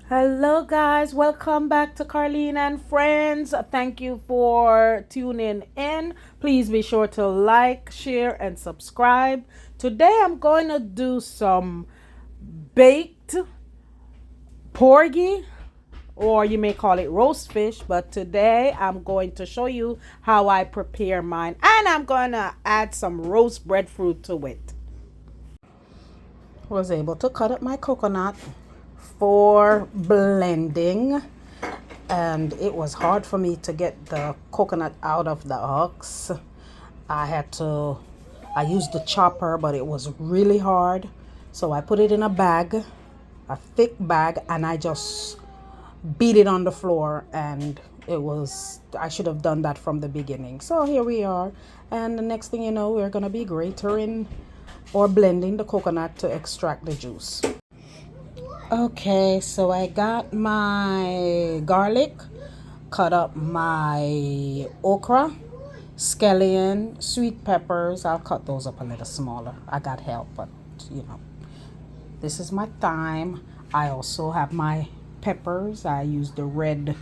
Hello, guys. Welcome back to Carlene and Friends. Thank you for tuning in. Please be sure to like, share, and subscribe. Today, I'm going to do some baked porgy, or you may call it roast fish. But today, I'm going to show you how I prepare mine, and I'm going to add some roast breadfruit to it. Was able to cut up my coconut for blending, and it was hard for me to get the coconut out of the husk. I used the chopper, but it was really hard, so I put it in a bag, a thick bag, and I just beat it on the floor. And I should have done that from the beginning. So here we are, and the next thing you know, we're gonna be gratoring or blending the coconut to extract the juice. Okay, so I got my garlic, cut up my okra, scallion, sweet peppers. I'll cut those up a little smaller. I got help, but you know, this is my thyme. I also have my peppers. I use the red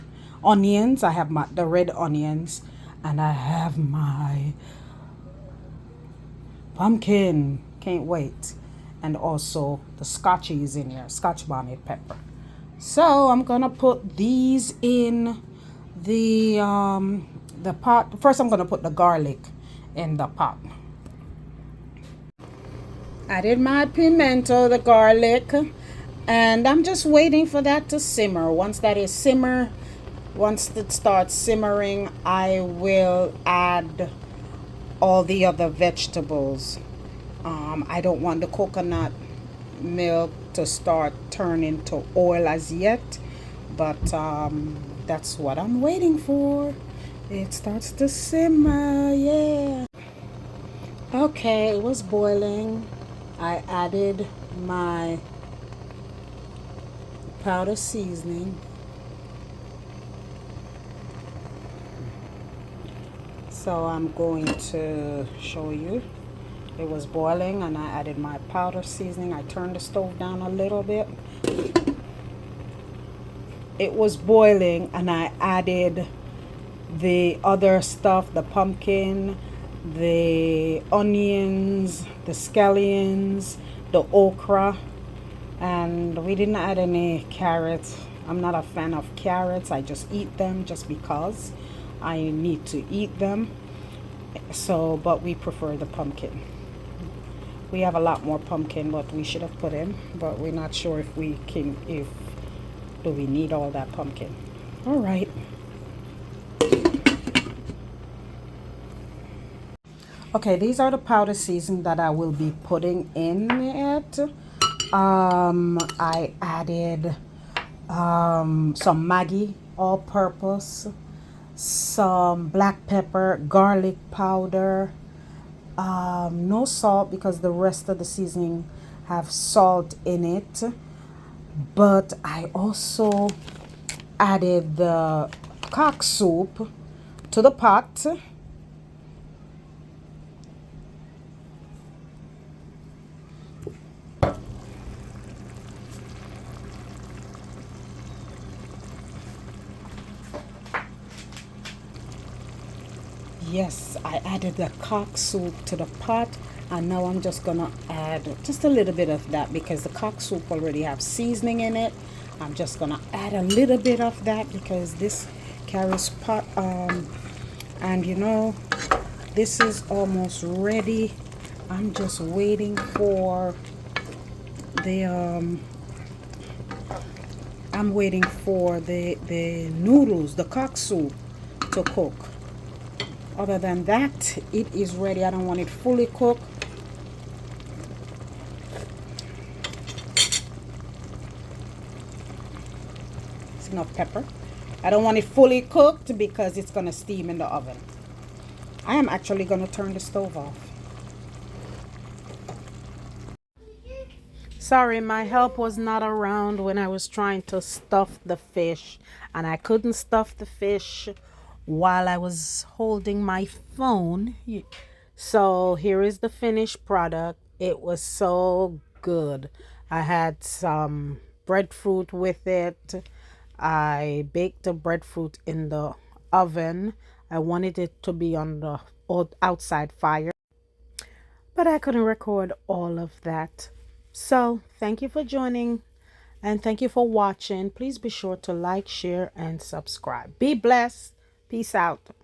onions. I have the red onions, and I have my pumpkin. Can't wait. And also the scotchy is in here, scotch bonnet pepper. So I'm gonna put these in the pot. First I'm gonna put the garlic in the pot. Added my pimento, the garlic, and I'm just waiting for that to simmer. Once it starts simmering, I will add all the other vegetables. I don't want the coconut milk to start turning to oil as yet, but that's what I'm waiting for. It starts to simmer, yeah. Okay, it was boiling. I added my powder seasoning. So I'm going to show you. It was boiling and I added my powder seasoning. I turned the stove down a little bit. It was boiling and I added the other stuff, the pumpkin, the onions, the scallions, the okra, and we didn't add any carrots. I'm not a fan of carrots. I just eat them just because I need to eat them. So, but we prefer the pumpkin. We have a lot more pumpkin, but we should have put in, but we're not sure if do we need all that pumpkin. All right. Okay, these are the powder seasoning that I will be putting in it. I added some Maggi all-purpose, some black pepper, garlic powder, no salt because the rest of the seasoning have salt in it. But I also added the cock soup to the pot. Yes, I added the cock soup to the pot, and now I'm just gonna add just a little bit of that because the cock soup already have seasoning in it. I'm just gonna add a little bit of that because this carries pot. And you know, this is almost ready. I'm just waiting for the the noodles, the cock soup to cook. Other than that, it is ready. I don't want it fully cooked. It's enough pepper. I don't want it fully cooked because it's gonna steam in the oven. I am actually gonna turn the stove off. Sorry, my help was not around when I was trying to stuff the fish, and I couldn't stuff the fish while I was holding my phone. So here is the finished product. It was so good. I had some breadfruit with it. I baked the breadfruit in the oven. I wanted it to be on the outside fire, but I couldn't record all of that. So, thank you for joining and thank you for watching. Please be sure to like, share, and subscribe. Be blessed. Peace out.